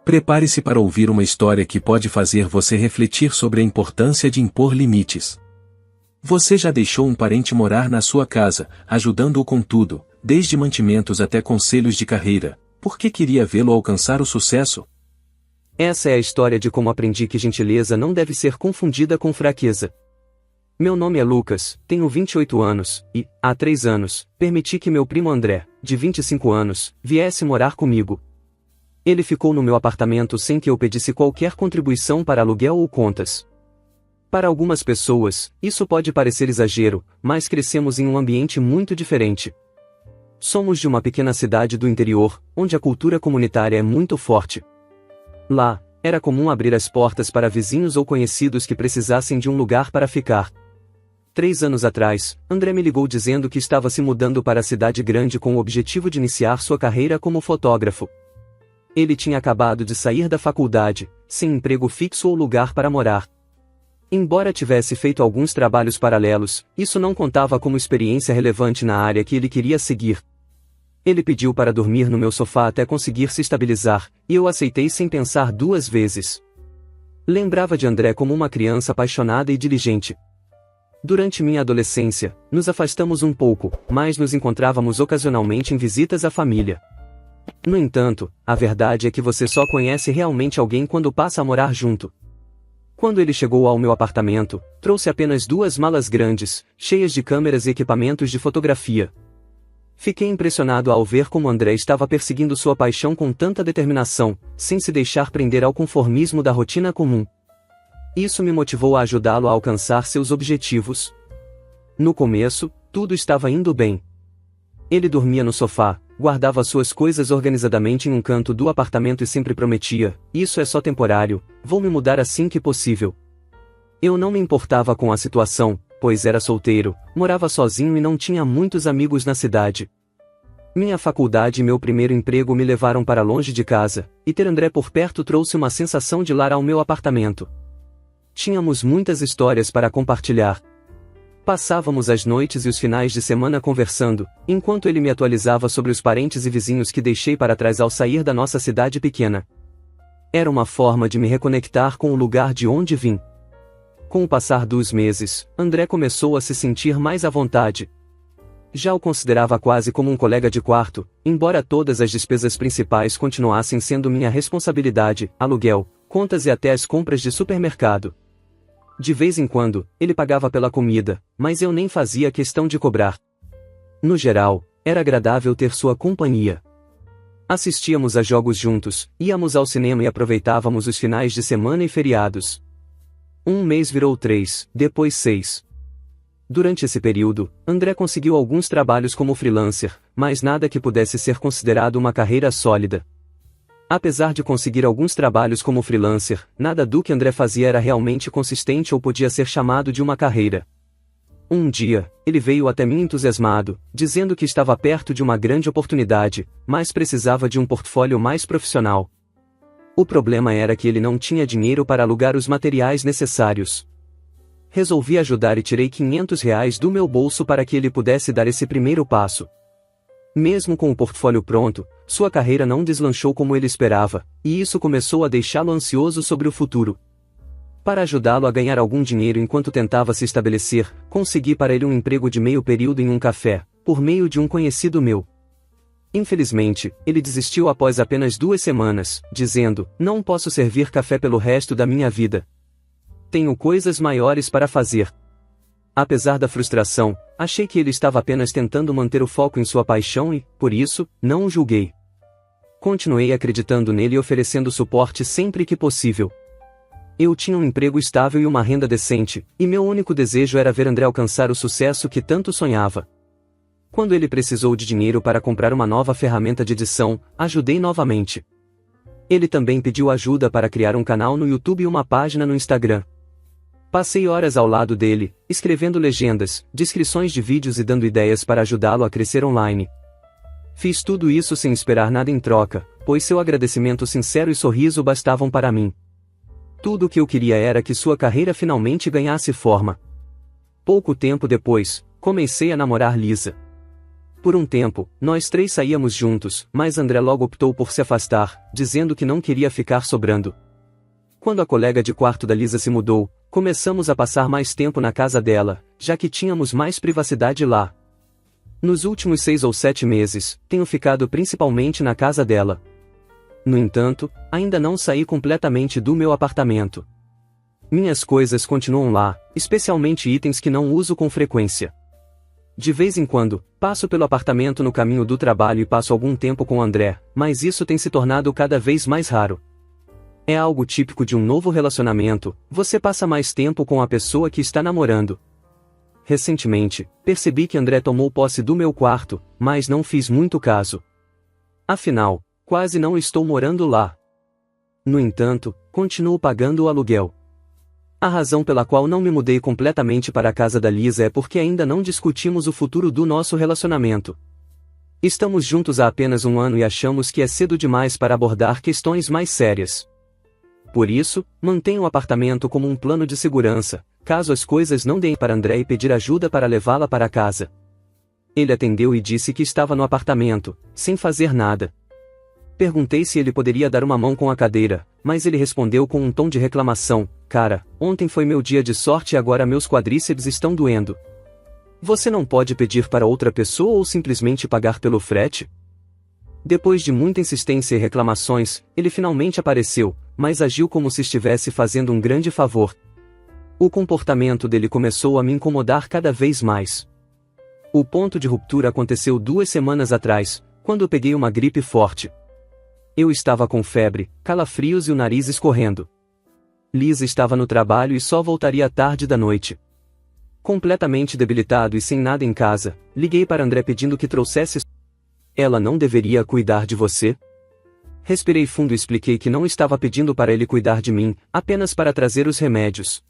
Prepare-se para ouvir uma história que pode fazer você refletir sobre a importância de impor limites. Você já deixou um parente morar na sua casa, ajudando-o com tudo, desde mantimentos até conselhos de carreira, porque queria vê-lo alcançar o sucesso? Essa é a história de como aprendi que gentileza não deve ser confundida com fraqueza. Meu nome é Lucas, tenho 28 anos, e, há 3 anos, permiti que meu primo André, de 25 anos, viesse morar comigo. Ele ficou no meu apartamento sem que eu pedisse qualquer contribuição para aluguel ou contas. Para algumas pessoas, isso pode parecer exagero, mas crescemos em um ambiente muito diferente. Somos de uma pequena cidade do interior, onde a cultura comunitária é muito forte. Lá, era comum abrir as portas para vizinhos ou conhecidos que precisassem de um lugar para ficar. 3 anos atrás, André me ligou dizendo que estava se mudando para a cidade grande com o objetivo de iniciar sua carreira como fotógrafo. Ele tinha acabado de sair da faculdade, sem emprego fixo ou lugar para morar. Embora tivesse feito alguns trabalhos paralelos, isso não contava como experiência relevante na área que ele queria seguir. Ele pediu para dormir no meu sofá até conseguir se estabilizar, e eu aceitei sem pensar 2 vezes. Lembrava de André como uma criança apaixonada e diligente. Durante minha adolescência, nos afastamos um pouco, mas nos encontrávamos ocasionalmente em visitas à família. No entanto, a verdade é que você só conhece realmente alguém quando passa a morar junto. Quando ele chegou ao meu apartamento, trouxe apenas 2 malas grandes, cheias de câmeras e equipamentos de fotografia. Fiquei impressionado ao ver como André estava perseguindo sua paixão com tanta determinação, sem se deixar prender ao conformismo da rotina comum. Isso me motivou a ajudá-lo a alcançar seus objetivos. No começo, tudo estava indo bem. Ele dormia no sofá, guardava suas coisas organizadamente em um canto do apartamento e sempre prometia: "Isso é só temporário, vou me mudar assim que possível." Eu não me importava com a situação, pois era solteiro, morava sozinho e não tinha muitos amigos na cidade. Minha faculdade e meu primeiro emprego me levaram para longe de casa, e ter André por perto trouxe uma sensação de lar ao meu apartamento. Tínhamos muitas histórias para compartilhar. Passávamos as noites e os finais de semana conversando, enquanto ele me atualizava sobre os parentes e vizinhos que deixei para trás ao sair da nossa cidade pequena. Era uma forma de me reconectar com o lugar de onde vim. Com o passar dos meses, André começou a se sentir mais à vontade. Já o considerava quase como um colega de quarto, embora todas as despesas principais continuassem sendo minha responsabilidade: aluguel, contas e até as compras de supermercado. De vez em quando, ele pagava pela comida, mas eu nem fazia questão de cobrar. No geral, era agradável ter sua companhia. Assistíamos a jogos juntos, íamos ao cinema e aproveitávamos os finais de semana e feriados. Um mês virou 3, depois 6. Durante esse período, André conseguiu alguns trabalhos como freelancer, mas nada que pudesse ser considerado uma carreira sólida. Apesar de conseguir alguns trabalhos como freelancer, nada do que André fazia era realmente consistente ou podia ser chamado de uma carreira. Um dia, ele veio até mim entusiasmado, dizendo que estava perto de uma grande oportunidade, mas precisava de um portfólio mais profissional. O problema era que ele não tinha dinheiro para alugar os materiais necessários. Resolvi ajudar e tirei R$ 500 do meu bolso para que ele pudesse dar esse primeiro passo. Mesmo com o portfólio pronto, sua carreira não deslanchou como ele esperava, e isso começou a deixá-lo ansioso sobre o futuro. Para ajudá-lo a ganhar algum dinheiro enquanto tentava se estabelecer, consegui para ele um emprego de meio período em um café, por meio de um conhecido meu. Infelizmente, ele desistiu após apenas 2 semanas, dizendo: "Não posso servir café pelo resto da minha vida. Tenho coisas maiores para fazer." Apesar da frustração, achei que ele estava apenas tentando manter o foco em sua paixão e, por isso, não o julguei. Continuei acreditando nele e oferecendo suporte sempre que possível. Eu tinha um emprego estável e uma renda decente, e meu único desejo era ver André alcançar o sucesso que tanto sonhava. Quando ele precisou de dinheiro para comprar uma nova ferramenta de edição, ajudei novamente. Ele também pediu ajuda para criar um canal no YouTube e uma página no Instagram. Passei horas ao lado dele, escrevendo legendas, descrições de vídeos e dando ideias para ajudá-lo a crescer online. Fiz tudo isso sem esperar nada em troca, pois seu agradecimento sincero e sorriso bastavam para mim. Tudo o que eu queria era que sua carreira finalmente ganhasse forma. Pouco tempo depois, comecei a namorar Lisa. Por um tempo, nós três saíamos juntos, mas André logo optou por se afastar, dizendo que não queria ficar sobrando. Quando a colega de quarto da Lisa se mudou, começamos a passar mais tempo na casa dela, já que tínhamos mais privacidade lá. Nos últimos 6 ou 7 meses, tenho ficado principalmente na casa dela. No entanto, ainda não saí completamente do meu apartamento. Minhas coisas continuam lá, especialmente itens que não uso com frequência. De vez em quando, passo pelo apartamento no caminho do trabalho e passo algum tempo com André, mas isso tem se tornado cada vez mais raro. É algo típico de um novo relacionamento, você passa mais tempo com a pessoa que está namorando. Recentemente, percebi que André tomou posse do meu quarto, mas não fiz muito caso. Afinal, quase não estou morando lá. No entanto, continuo pagando o aluguel. A razão pela qual não me mudei completamente para a casa da Lisa é porque ainda não discutimos o futuro do nosso relacionamento. Estamos juntos há apenas 1 ano e achamos que é cedo demais para abordar questões mais sérias. Por isso, mantenho o apartamento como um plano de segurança, caso as coisas não deem para André e pedir ajuda para levá-la para casa. Ele atendeu e disse que estava no apartamento, sem fazer nada. Perguntei se ele poderia dar uma mão com a cadeira, mas ele respondeu com um tom de reclamação: "Cara, ontem foi meu dia de sorte e agora meus quadríceps estão doendo. Você não pode pedir para outra pessoa ou simplesmente pagar pelo frete?" Depois de muita insistência e reclamações, ele finalmente apareceu, mas agiu como se estivesse fazendo um grande favor. O comportamento dele começou a me incomodar cada vez mais. O ponto de ruptura aconteceu 2 semanas atrás, quando eu peguei uma gripe forte. Eu estava com febre, calafrios e o nariz escorrendo. Lisa estava no trabalho e só voltaria tarde da noite. Completamente debilitado e sem nada em casa, liguei para André pedindo que trouxesse. "Ela não deveria cuidar de você?" Respirei fundo e expliquei que não estava pedindo para ele cuidar de mim, apenas para trazer os remédios.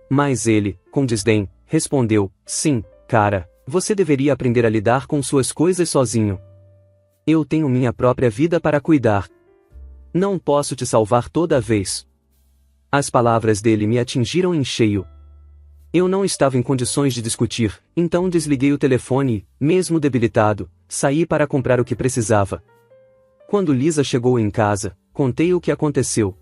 Mas ele, com desdém, respondeu: "Sim, cara, você deveria aprender a lidar com suas coisas sozinho. Eu tenho minha própria vida para cuidar. Não posso te salvar toda vez." As palavras dele me atingiram em cheio. Eu não estava em condições de discutir, então desliguei o telefone e, mesmo debilitado, saí para comprar o que precisava. Quando Lisa chegou em casa, contei o que aconteceu.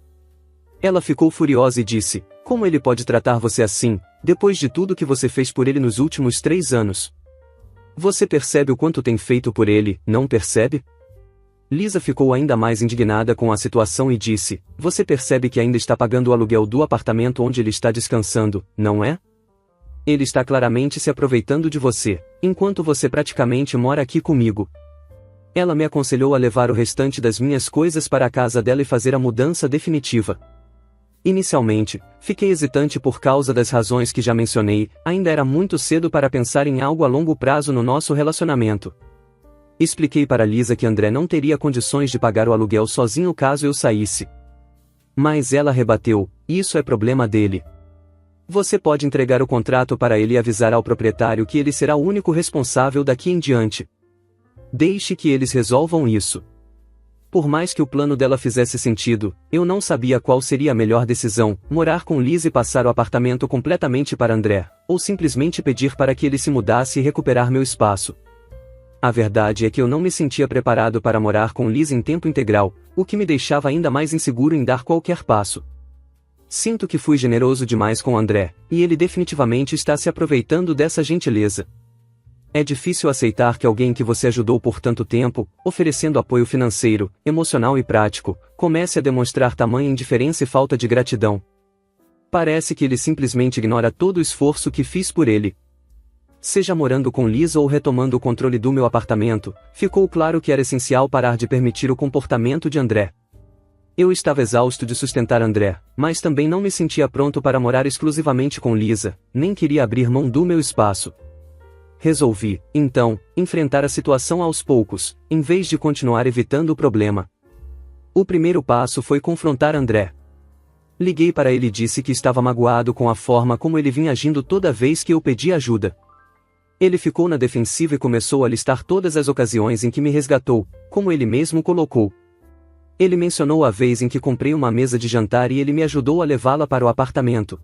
Ela ficou furiosa e disse: "Como ele pode tratar você assim, depois de tudo que você fez por ele nos últimos 3 anos? Você percebe o quanto tem feito por ele, não percebe?" Lisa ficou ainda mais indignada com a situação e disse: "Você percebe que ainda está pagando o aluguel do apartamento onde ele está descansando, não é? Ele está claramente se aproveitando de você, enquanto você praticamente mora aqui comigo." Ela me aconselhou a levar o restante das minhas coisas para a casa dela e fazer a mudança definitiva. Inicialmente, fiquei hesitante por causa das razões que já mencionei, ainda era muito cedo para pensar em algo a longo prazo no nosso relacionamento. Expliquei para Lisa que André não teria condições de pagar o aluguel sozinho caso eu saísse. Mas ela rebateu: "Isso é problema dele. Você pode entregar o contrato para ele e avisar ao proprietário que ele será o único responsável daqui em diante. Deixe que eles resolvam isso." Por mais que o plano dela fizesse sentido, eu não sabia qual seria a melhor decisão: morar com Lisa e passar o apartamento completamente para André, ou simplesmente pedir para que ele se mudasse e recuperar meu espaço. A verdade é que eu não me sentia preparado para morar com Lisa em tempo integral, o que me deixava ainda mais inseguro em dar qualquer passo. Sinto que fui generoso demais com André, e ele definitivamente está se aproveitando dessa gentileza. É difícil aceitar que alguém que você ajudou por tanto tempo, oferecendo apoio financeiro, emocional e prático, comece a demonstrar tamanha indiferença e falta de gratidão. Parece que ele simplesmente ignora todo o esforço que fiz por ele. Seja morando com Lisa ou retomando o controle do meu apartamento, ficou claro que era essencial parar de permitir o comportamento de André. Eu estava exausto de sustentar André, mas também não me sentia pronto para morar exclusivamente com Lisa, nem queria abrir mão do meu espaço. Resolvi, então, enfrentar a situação aos poucos, em vez de continuar evitando o problema. O primeiro passo foi confrontar André. Liguei para ele e disse que estava magoado com a forma como ele vinha agindo toda vez que eu pedi ajuda. Ele ficou na defensiva e começou a listar todas as ocasiões em que me resgatou, como ele mesmo colocou. Ele mencionou a vez em que comprei uma mesa de jantar e ele me ajudou a levá-la para o apartamento.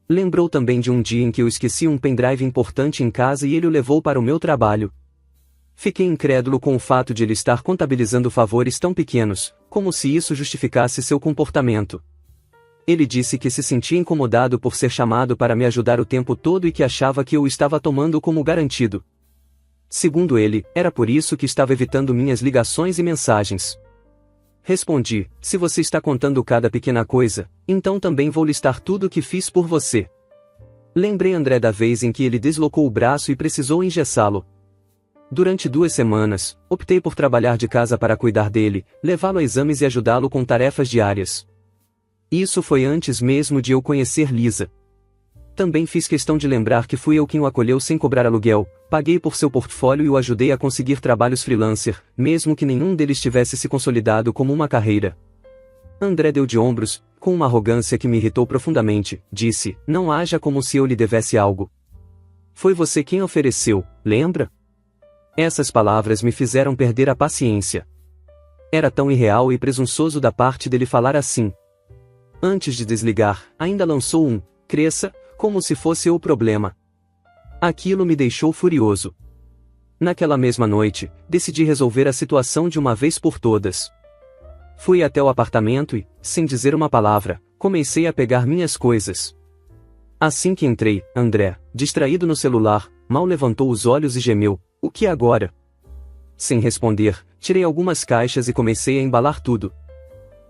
Lembrou também de um dia em que eu esqueci um pendrive importante em casa e ele o levou para o meu trabalho. Fiquei incrédulo com o fato de ele estar contabilizando favores tão pequenos, como se isso justificasse seu comportamento. Ele disse que se sentia incomodado por ser chamado para me ajudar o tempo todo e que achava que eu o estava tomando como garantido. Segundo ele, era por isso que estava evitando minhas ligações e mensagens. Respondi: se você está contando cada pequena coisa, então também vou listar tudo o que fiz por você. Lembrei André da vez em que ele deslocou o braço e precisou engessá-lo. Durante 2 semanas, optei por trabalhar de casa para cuidar dele, levá-lo a exames e ajudá-lo com tarefas diárias. Isso foi antes mesmo de eu conhecer Lisa. Também fiz questão de lembrar que fui eu quem o acolheu sem cobrar aluguel, paguei por seu portfólio e o ajudei a conseguir trabalhos freelancer, mesmo que nenhum deles tivesse se consolidado como uma carreira. André deu de ombros, com uma arrogância que me irritou profundamente, disse: não haja como se eu lhe devesse algo. Foi você quem ofereceu, lembra? Essas palavras me fizeram perder a paciência. Era tão irreal e presunçoso da parte dele falar assim. Antes de desligar, ainda lançou um: cresça, como se fosse eu o problema. Aquilo me deixou furioso. Naquela mesma noite, decidi resolver a situação de uma vez por todas. Fui até o apartamento e, sem dizer uma palavra, comecei a pegar minhas coisas. Assim que entrei, André, distraído no celular, mal levantou os olhos e gemeu: o que agora? Sem responder, tirei algumas caixas e comecei a embalar tudo.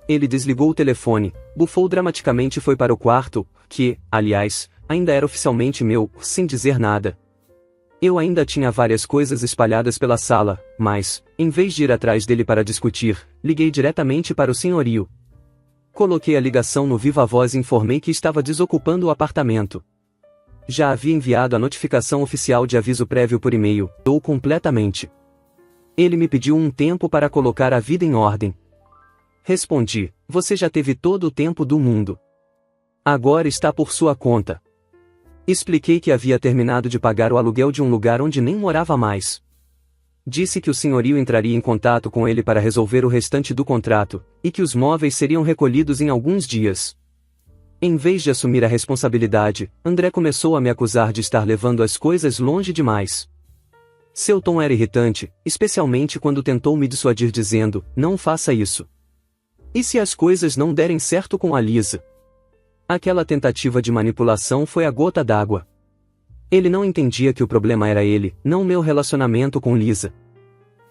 Ele desligou o telefone, bufou dramaticamente e foi para o quarto, que, aliás, ainda era oficialmente meu, sem dizer nada. Eu ainda tinha várias coisas espalhadas pela sala, mas, em vez de ir atrás dele para discutir, liguei diretamente para o senhorio. Coloquei a ligação no viva-voz e informei que estava desocupando o apartamento. Já havia enviado a notificação oficial de aviso prévio por e-mail, ou completamente. Ele me pediu um tempo para colocar a vida em ordem. Respondi: você já teve todo o tempo do mundo. Agora está por sua conta. Expliquei que havia terminado de pagar o aluguel de um lugar onde nem morava mais. Disse que o senhorio entraria em contato com ele para resolver o restante do contrato, e que os móveis seriam recolhidos em alguns dias. Em vez de assumir a responsabilidade, André começou a me acusar de estar levando as coisas longe demais. Seu tom era irritante, especialmente quando tentou me dissuadir dizendo: não faça isso. E se as coisas não derem certo com a Lisa? Aquela tentativa de manipulação foi a gota d'água. Ele não entendia que o problema era ele, não meu relacionamento com Lisa.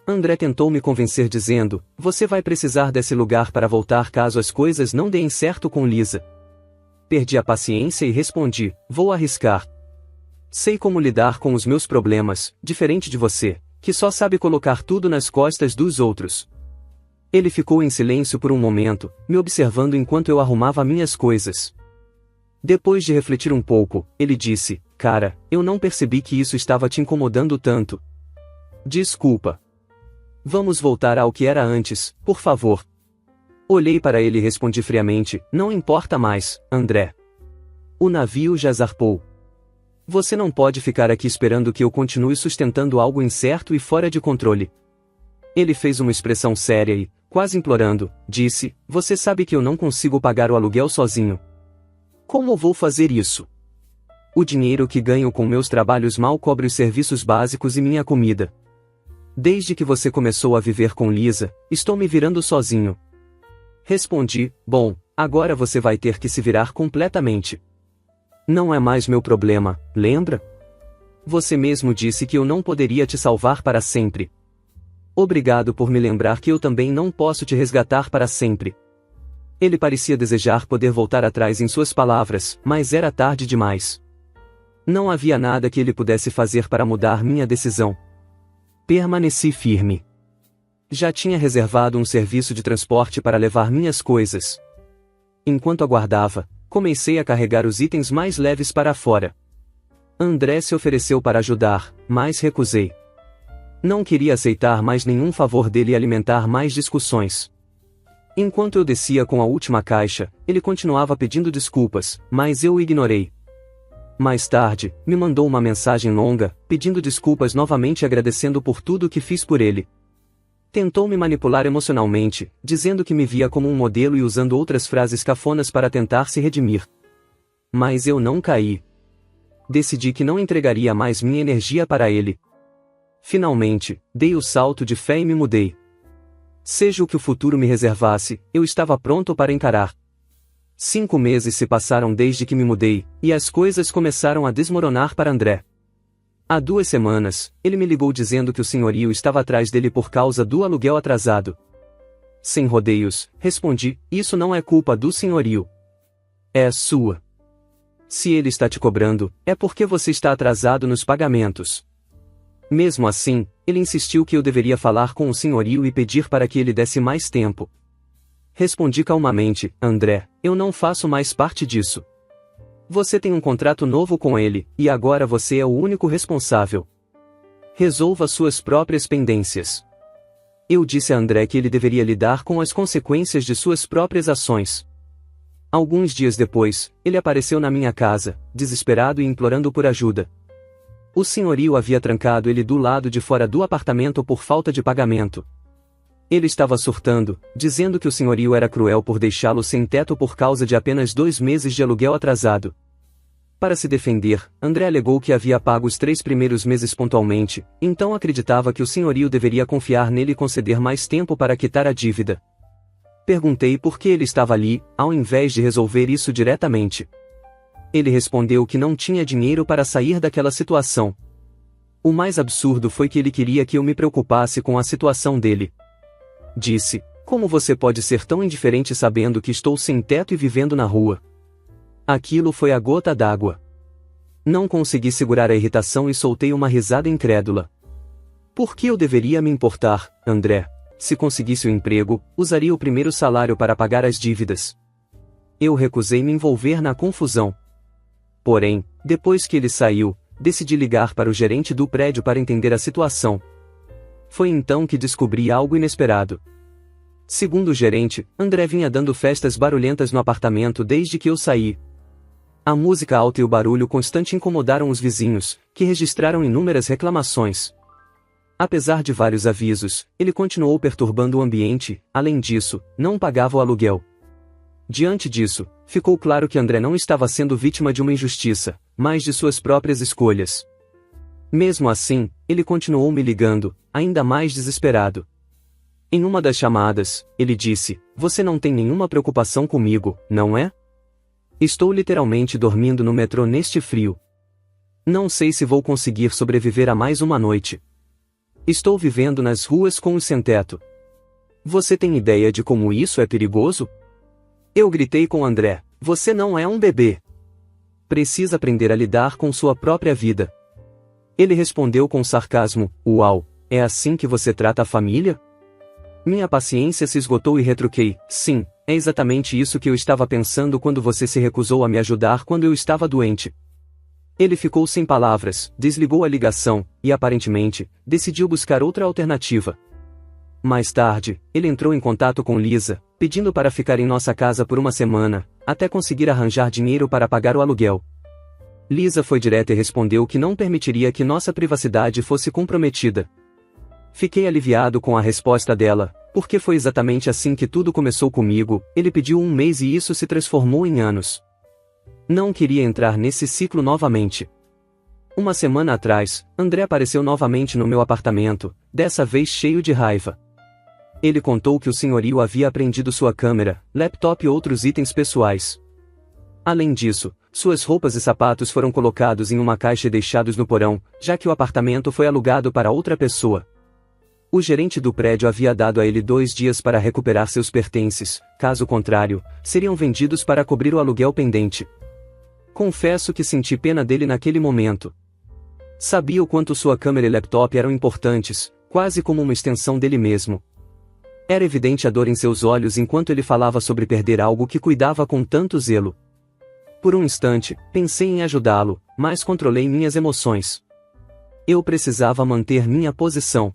André tentou me convencer dizendo: você vai precisar desse lugar para voltar caso as coisas não deem certo com Lisa. Perdi a paciência e respondi: vou arriscar. Sei como lidar com os meus problemas, diferente de você, que só sabe colocar tudo nas costas dos outros. Ele ficou em silêncio por um momento, me observando enquanto eu arrumava minhas coisas. Depois de refletir um pouco, ele disse: cara, eu não percebi que isso estava te incomodando tanto. Desculpa. Vamos voltar ao que era antes, por favor. Olhei para ele e respondi friamente: não importa mais, André. O navio já zarpou. Você não pode ficar aqui esperando que eu continue sustentando algo incerto e fora de controle. Ele fez uma expressão séria e, quase implorando, disse: você sabe que eu não consigo pagar o aluguel sozinho. Como vou fazer isso? O dinheiro que ganho com meus trabalhos mal cobre os serviços básicos e minha comida. Desde que você começou a viver com Lisa, estou me virando sozinho. Respondi: bom, agora você vai ter que se virar completamente. Não é mais meu problema, lembra? Você mesmo disse que eu não poderia te salvar para sempre. Obrigado por me lembrar que eu também não posso te resgatar para sempre. Ele parecia desejar poder voltar atrás em suas palavras, mas era tarde demais. Não havia nada que ele pudesse fazer para mudar minha decisão. Permaneci firme. Já tinha reservado um serviço de transporte para levar minhas coisas. Enquanto aguardava, comecei a carregar os itens mais leves para fora. André se ofereceu para ajudar, mas recusei. Não queria aceitar mais nenhum favor dele e alimentar mais discussões. Enquanto eu descia com a última caixa, ele continuava pedindo desculpas, mas eu o ignorei. Mais tarde, me mandou uma mensagem longa, pedindo desculpas novamente e agradecendo por tudo que fiz por ele. Tentou me manipular emocionalmente, dizendo que me via como um modelo e usando outras frases cafonas para tentar se redimir. Mas eu não caí. Decidi que não entregaria mais minha energia para ele. Finalmente, dei o salto de fé e me mudei. Seja o que o futuro me reservasse, eu estava pronto para encarar. 5 meses se passaram desde que me mudei, e as coisas começaram a desmoronar para André. Há 2 semanas, ele me ligou dizendo que o senhorio estava atrás dele por causa do aluguel atrasado. Sem rodeios, respondi, isso não é culpa do senhorio. É sua. Se ele está te cobrando, é porque você está atrasado nos pagamentos. Mesmo assim, ele insistiu que eu deveria falar com o senhorio e pedir para que ele desse mais tempo. Respondi calmamente, André, eu não faço mais parte disso. Você tem um contrato novo com ele, e agora você é o único responsável. Resolva suas próprias pendências. Eu disse a André que ele deveria lidar com as consequências de suas próprias ações. Alguns dias depois, ele apareceu na minha casa, desesperado e implorando por ajuda. O senhorio havia trancado ele do lado de fora do apartamento por falta de pagamento. Ele estava surtando, dizendo que o senhorio era cruel por deixá-lo sem teto por causa de apenas 2 meses de aluguel atrasado. Para se defender, André alegou que havia pago os 3 primeiros meses pontualmente, então acreditava que o senhorio deveria confiar nele e conceder mais tempo para quitar a dívida. Perguntei por que ele estava ali, ao invés de resolver isso diretamente. Ele respondeu que não tinha dinheiro para sair daquela situação. O mais absurdo foi que ele queria que eu me preocupasse com a situação dele. Disse, como você pode ser tão indiferente sabendo que estou sem teto e vivendo na rua? Aquilo foi a gota d'água. Não consegui segurar a irritação e soltei uma risada incrédula. Por que eu deveria me importar, André? Se conseguisse o emprego, usaria o primeiro salário para pagar as dívidas. Eu recusei me envolver na confusão. Porém, depois que ele saiu, decidi ligar para o gerente do prédio para entender a situação. Foi então que descobri algo inesperado. Segundo o gerente, André vinha dando festas barulhentas no apartamento desde que eu saí. A música alta e o barulho constante incomodaram os vizinhos, que registraram inúmeras reclamações. Apesar de vários avisos, ele continuou perturbando o ambiente, além disso, não pagava o aluguel. Diante disso, ficou claro que André não estava sendo vítima de uma injustiça, mas de suas próprias escolhas. Mesmo assim, ele continuou me ligando, ainda mais desesperado. Em uma das chamadas, ele disse, você não tem nenhuma preocupação comigo, não é? Estou literalmente dormindo no metrô neste frio. Não sei se vou conseguir sobreviver a mais uma noite. Estou vivendo nas ruas com o sem-teto. Você tem ideia de como isso é perigoso? Eu gritei com André, você não é um bebê. Precisa aprender a lidar com sua própria vida. Ele respondeu com sarcasmo, uau, é assim que você trata a família? Minha paciência se esgotou e retruquei, sim, é exatamente isso que eu estava pensando quando você se recusou a me ajudar quando eu estava doente. Ele ficou sem palavras, desligou a ligação, e aparentemente, decidiu buscar outra alternativa. Mais tarde, ele entrou em contato com Lisa, pedindo para ficar em nossa casa por uma semana, até conseguir arranjar dinheiro para pagar o aluguel. Lisa foi direta e respondeu que não permitiria que nossa privacidade fosse comprometida. Fiquei aliviado com a resposta dela, porque foi exatamente assim que tudo começou comigo, ele pediu 1 mês e isso se transformou em anos. Não queria entrar nesse ciclo novamente. Uma semana atrás, André apareceu novamente no meu apartamento, dessa vez cheio de raiva. Ele contou que o senhorio havia apreendido sua câmera, laptop e outros itens pessoais. Além disso, suas roupas e sapatos foram colocados em uma caixa e deixados no porão, já que o apartamento foi alugado para outra pessoa. O gerente do prédio havia dado a ele 2 dias para recuperar seus pertences, caso contrário, seriam vendidos para cobrir o aluguel pendente. Confesso que senti pena dele naquele momento. Sabia o quanto sua câmera e laptop eram importantes, quase como uma extensão dele mesmo. Era evidente a dor em seus olhos enquanto ele falava sobre perder algo que cuidava com tanto zelo. Por um instante, pensei em ajudá-lo, mas controlei minhas emoções. Eu precisava manter minha posição.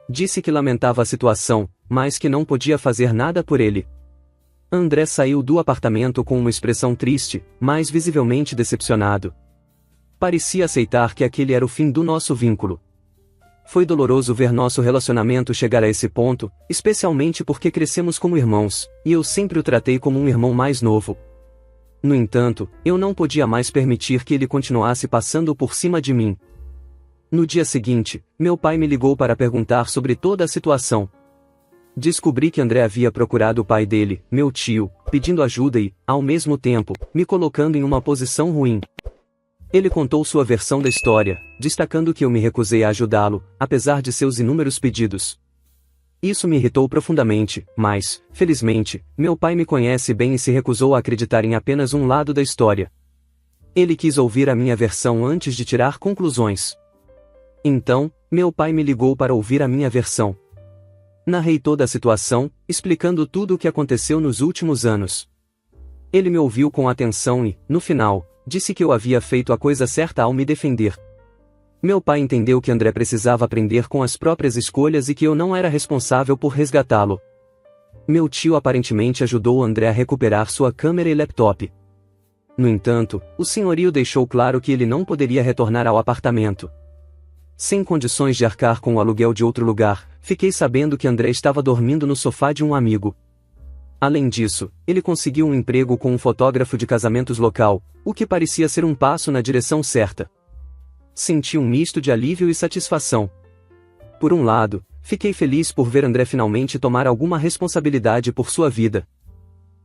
Disse que lamentava a situação, mas que não podia fazer nada por ele. André saiu do apartamento com uma expressão triste, mas visivelmente decepcionado. Parecia aceitar que aquele era o fim do nosso vínculo. Foi doloroso ver nosso relacionamento chegar a esse ponto, especialmente porque crescemos como irmãos, e eu sempre o tratei como um irmão mais novo. No entanto, eu não podia mais permitir que ele continuasse passando por cima de mim. No dia seguinte, meu pai me ligou para perguntar sobre toda a situação. Descobri que André havia procurado o pai dele, meu tio, pedindo ajuda e, ao mesmo tempo, me colocando em uma posição ruim. Ele contou sua versão da história, destacando que eu me recusei a ajudá-lo, apesar de seus inúmeros pedidos. Isso me irritou profundamente, mas, felizmente, meu pai me conhece bem e se recusou a acreditar em apenas um lado da história. Ele quis ouvir a minha versão antes de tirar conclusões. Então, meu pai me ligou para ouvir a minha versão. Narrei toda a situação, explicando tudo o que aconteceu nos últimos anos. Ele me ouviu com atenção e, no final, disse que eu havia feito a coisa certa ao me defender. Meu pai entendeu que André precisava aprender com as próprias escolhas e que eu não era responsável por resgatá-lo. Meu tio aparentemente ajudou André a recuperar sua câmera e laptop. No entanto, o senhorio deixou claro que ele não poderia retornar ao apartamento. Sem condições de arcar com o aluguel de outro lugar, fiquei sabendo que André estava dormindo no sofá de um amigo. Além disso, ele conseguiu um emprego com um fotógrafo de casamentos local, o que parecia ser um passo na direção certa. Senti um misto de alívio e satisfação. Por um lado, fiquei feliz por ver André finalmente tomar alguma responsabilidade por sua vida.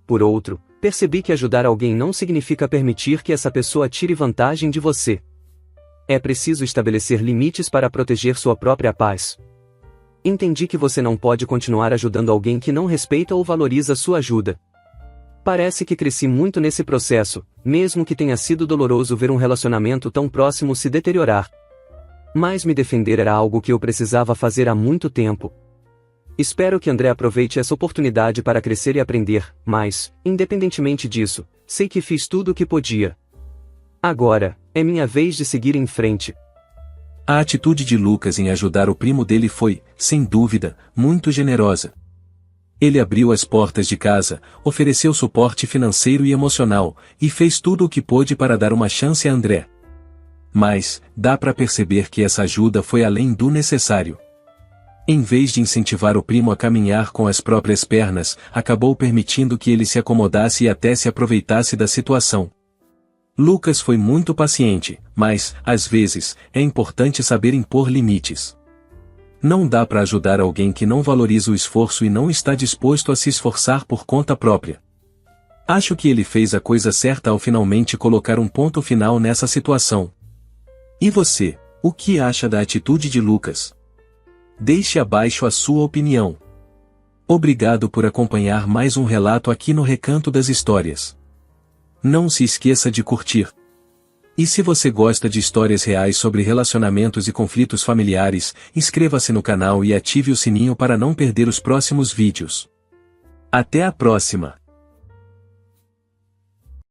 Por outro, percebi que ajudar alguém não significa permitir que essa pessoa tire vantagem de você. É preciso estabelecer limites para proteger sua própria paz. Entendi que você não pode continuar ajudando alguém que não respeita ou valoriza sua ajuda. Parece que cresci muito nesse processo, mesmo que tenha sido doloroso ver um relacionamento tão próximo se deteriorar. Mas me defender era algo que eu precisava fazer há muito tempo. Espero que André aproveite essa oportunidade para crescer e aprender, mas, independentemente disso, sei que fiz tudo o que podia. Agora, é minha vez de seguir em frente. A atitude de Lucas em ajudar o primo dele foi, sem dúvida, muito generosa. Ele abriu as portas de casa, ofereceu suporte financeiro e emocional, e fez tudo o que pôde para dar uma chance a André. Mas, dá para perceber que essa ajuda foi além do necessário. Em vez de incentivar o primo a caminhar com as próprias pernas, acabou permitindo que ele se acomodasse e até se aproveitasse da situação. Lucas foi muito paciente, mas, às vezes, é importante saber impor limites. Não dá para ajudar alguém que não valoriza o esforço e não está disposto a se esforçar por conta própria. Acho que ele fez a coisa certa ao finalmente colocar um ponto final nessa situação. E você, o que acha da atitude de Lucas? Deixe abaixo a sua opinião. Obrigado por acompanhar mais um relato aqui no Recanto das Histórias. Não se esqueça de curtir. E se você gosta de histórias reais sobre relacionamentos e conflitos familiares, inscreva-se no canal e ative o sininho para não perder os próximos vídeos. Até a próxima!